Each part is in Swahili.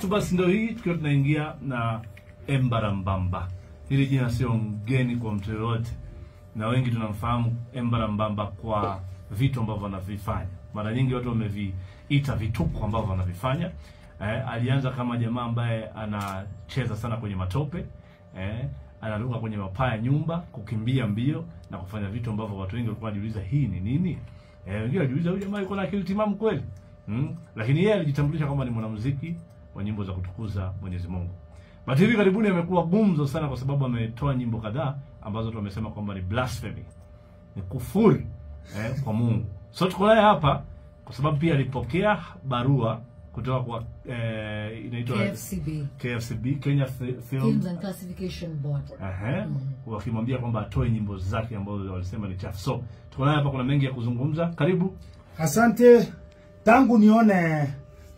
Basi ndio hii tukiwa tunaingia na Embarambamba. Hili jina sio ngeni kwa mtu yote. Na wengi tunamfahamu Embarambamba kwa vitu ambavyo anavifanya. Mara nyingi watu wameviita vituko ambavyo anavifanya. Alianza kama jamaa ambaye anacheza sana kwenye matope. Anaruka kwenye mapaa ya nyumba, kukimbia mbio na kufanya vitu ambavyo watu wengi walikuwa wanajiuliza hii ni nini? Wengine wanajiuliza huyu jamaa yuko na akili timamu kweli? Lakini yeye alijitambulisha kwamba ni mwanamuziki wa nyimbo za kutukuza Mwenyezi Mungu. But hivi karibuni amekuwa gumzo sana kwa sababu ametoa nyimbo kadhaa ambazo watu wamesema kwamba ni blasphemy. Ni kufuru kwa Mungu. So tuko naye hapa kwa sababu pia alipokea barua kutoka kwa inaitwa KFCB, Kenya Films and Classification Board. Wakimwambia kwamba atoe nyimbo zake ambazo walisema ni chafu. So tuko naye hapa, kuna mengi ya kuzungumza. Karibu. Asante. Tangu nione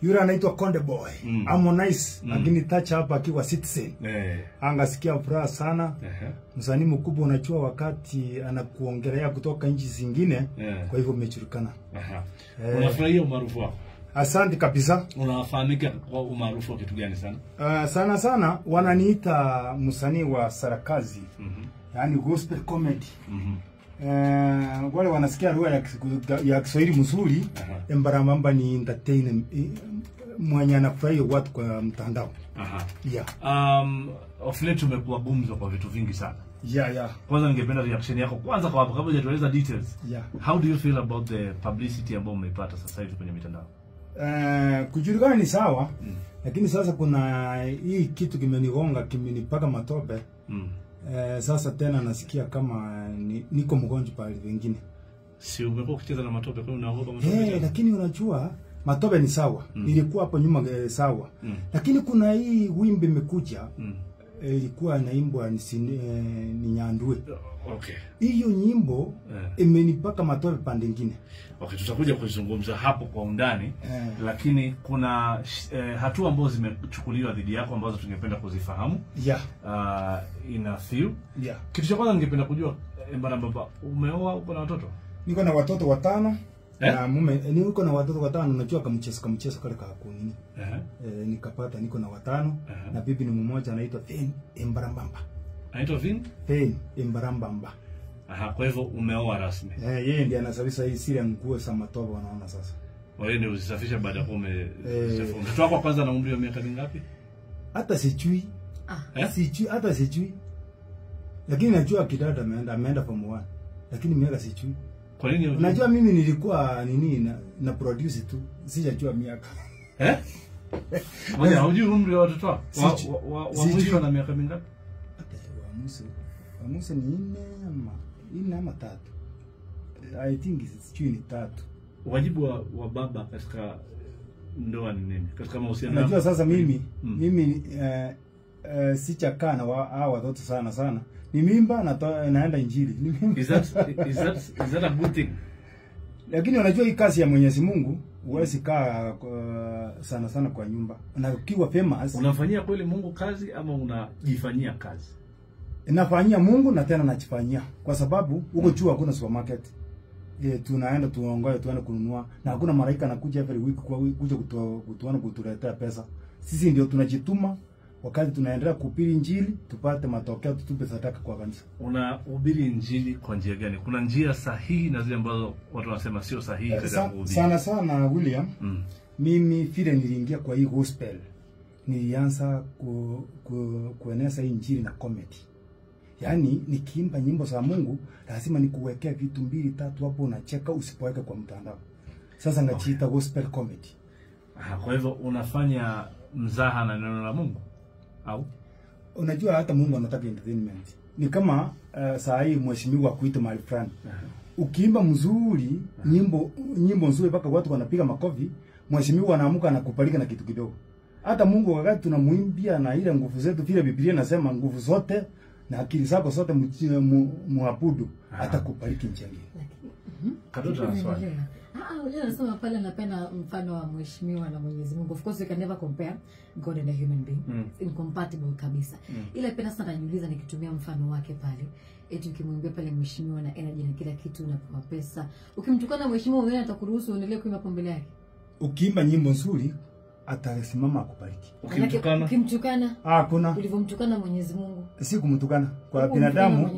yule anaitwa Konde Boy, Harmonize, lakini touch hapa akiwa Citizen. Angasikia furaha sana. Msanii mkubwa unachua wakati anakuongelea kutoka nchi zingine, kwa hivyo umejulikana. Unafurahia umaarufu wako? Asante kabisa. Unafahamika kwa umaarufu wa kitu gani sana? Sana wananiita msanii wa sarakazi. Yaani gospel comedy. Wale wanasikia lugha ya Kiswahili mzuri. Embarambamba ni entertainment, mwenye anafurahia watu kwa mtandao. Of late umekuwa gumzo kwa vitu vingi sana. Kwanza ningependa reaction yako kwanza kwa hapo kabla hujatueleza details. How do you feel about the publicity ambayo umeipata sasa hivi kwenye mitandao? Kujulikana ni sawa, lakini sasa kuna hii kitu kimenigonga, kimenipaka matope. Sasa tena nasikia kama niko mgonjwa pale wengine. Si umekuwa ukicheza na matope kwa unaogopa matope? Lakini unajua matope ni sawa. Nilikuwa hapo nyuma sawa. Lakini kuna hii wimbi imekuja. Ilikuwa naimbwa ni Nyandue. Hiyo nyimbo imenipaka matope pande nyingine. Tutakuja kuzungumza hapo kwa undani. Lakini kuna hatua ambazo zimechukuliwa dhidi yako ambazo tungependa kuzifahamu. Ina few. Kitu cha kwanza ningependa kujua, Embarambamba, umeoa, uko na watoto? Niko na watoto 5. Na mume niko na watoto 5, unajua kamchezo kale kakuni. Nikapata niko na 5 na bibi ni mmoja anaitwa Embarambamba. Anaitwa Embarambamba. Kwa hivyo umeoa rasmi. Yeye ndiye anasafisha hii siri ya nguo za matope wanaona sasa. Wewe ndio usisafisha baada ya kume. Mtoto wako kwanza na umri wa miaka mingapi? Hata sijui. Hata sijui. Lakini najua kidada ameenda form 1. Lakini miaka sijui. Kwa nini? Unajua mimi nilikuwa na produce tu. Sijajua miaka. Wewe hujui umri wa watoto wako? Wa mwisho na miaka mingapi? Wa mwisho ni 4 ama 3. I think sijui ni 3. Wajibu wa baba katika ndoa ni nini? Katika mahusiano. Unajua sasa mimi sichakaa na hao watoto sana. Ni mimba naenda injili. Is that a good thing? Lakini unajua hii kazi ya Mwenyezi Mungu huwezi kaa sana kwa nyumba. Na ukiwa famous unafanyia kweli Mungu kazi ama unajifanyia kazi? Nafanyia Mungu na tena najifanyia, kwa sababu huko juu hakuna supermarket. Tunaenda tuongoe tuende kununua, na hakuna malaika anakuja every week kuja kutuona kutuletea pesa. Sisi ndio tunajituma wakati tunaendelea kuhubiri injili tupate matokeo, tutupe sadaka kwa kanisa. Unahubiri injili kwa njia gani? Kuna njia sahihi na zile ambazo watu wanasema sio sahihi katika kuhubiri? Sana William. Mimi vile niliingia kwa hii gospel, nilianza kueneza injili na comedy. Yaani nikiimba nyimbo za Mungu lazima nikuwekea vitu 2-3 hapo unacheka usipoweka kwa mtandao. Sasa ngachiita gospel comedy. Kwa hivyo unafanya mzaha na neno la Mungu au? Unajua hata Mungu anataka entertainment. Ni kama saa hii mheshimiwa kuita mahali fulani. Ukiimba mzuri, nyimbo nzuri mpaka watu wanapiga makofi, mheshimiwa anaamuka anakubalika na kitu kidogo. Hata Mungu wakati tunamuimbia na ile nguvu zetu, vile Biblia inasema nguvu zote na akili zako zote muabudu, atakubariki njani. Kadoto na swali. Unajua nasema pale napenda mfano wa mheshimiwa na Mwenyezi Mungu. Of course you can never compare God and a human being. It's incompatible kabisa. Ila penda sana najiuliza nikitumia mfano wake pale. Eti ukimwambia pale mheshimiwa na energy na kila kitu unapewa pesa. Ukimtukana mheshimiwa wewe atakuruhusu uendelee kuimba pombe yake. Ukiimba nyimbo nzuri atasimama akubariki. Ukimtukana? Kuna Ulivomtukana Mwenyezi Mungu. Si kumtukana kwa binadamu,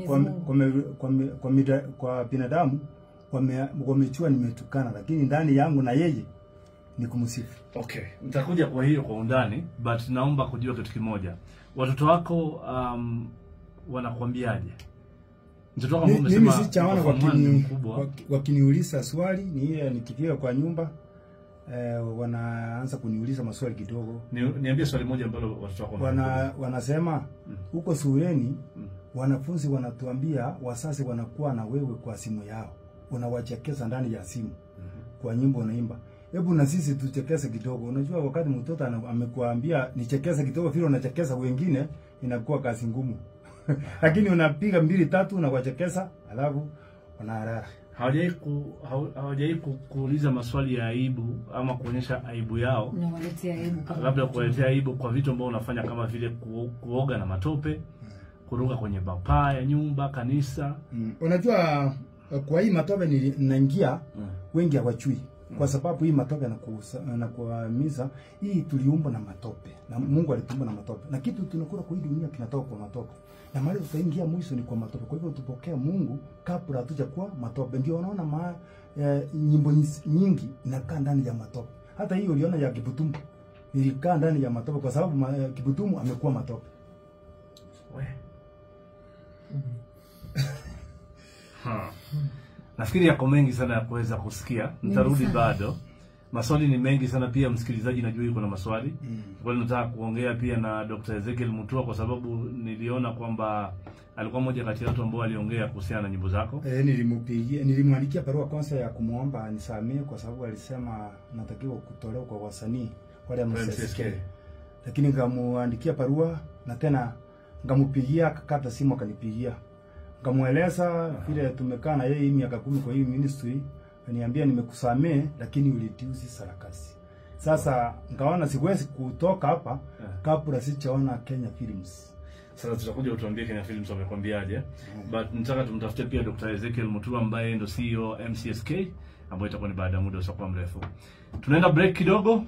kwa binadamu wamechua nimetukana, lakini ndani yangu na yeye ni kumsifu. Okay, nitakuja kwa hiyo kwa undani, but naomba kujua kitu kimoja. Watoto wako wanakuambiaje? Mtoto wako mimi si chaona wakiniuliza swali, ni ile nikifika kwa nyumba wanaanza kuniuliza maswali kidogo. Niambie swali moja ambalo watoto wako wanasema huko shuleni wanafunzi wanatuambia wazazi wanakuwa na wewe kwa simu yao. Unawachekeza ndani ya simu. Kwa nyimbo unaimba. Hebu na sisi tuchekeze kidogo. Unajua wakati mtoto amekuambia nichekeze kidogo, vile unachekeza wengine inakuwa kazi ngumu. Lakini unapiga 2 3 na kuchekeza, alafu unarara. Hawajai kuuliza maswali ya aibu ama kuonyesha aibu yao. Unawaletea aibu kama labda kuwaletea aibu kwa vitu ambavyo unafanya kama vile kuoga na matope, kuruka kwenye bapaa ya nyumba, kanisa. Unajua kwa hii matope ninaingia wengi hawachui. Kwa sababu hii matope na kuhimiza hii tuliumbwa na matope. Na Mungu alituumba na matope. Na kitu tunakula kwa hii dunia kinatoka kwa matope. Na mahali tutaingia mwisho ni kwa matope. Kwa hivyo tupokea Mungu kabla hatuja kwa matope. Ndio unaona nyimbo nyingi inakaa ndani ya matope. Hata hiyo uliona ya Kibutumu ilikaa ndani ya matope kwa sababu Kibutumu amekuwa matope. Nafikiri yako mengi sana ya kuweza kusikia. Nitarudi bado. Maswali ni mengi sana pia, msikilizaji najua yuko na maswali. Kwa hiyo nataka kuongea pia na Dr. Ezekiel Mutua kwa sababu niliona kwamba alikuwa mmoja kati ya watu ambao aliongea kuhusiana na nyimbo zako. Nilimwandikia barua kwanza ya kumuomba anisamee kwa sababu alisema natakiwa kutolewa kwa wasanii wale amesikia. Lakini nikamuandikia barua na tena ngamupigia, akakata simu akanipigia. Ngamueleza vile tumekaa na yeye miaka 10 kwa hii ministry, niambia nimekusamee lakini ulitiusi sarakasi. Sasa nikaona siwezi kutoka hapa kabla sijaona Kenya Films. Sasa tutakuja utuambie Kenya Films wamekwambiaje. But nataka tumtafute pia Dr. Ezekiel Mutua ambaye ndo CEO MCSK, ambaye itakuwa ni baada ya muda usiokuwa mrefu. Tunaenda break kidogo.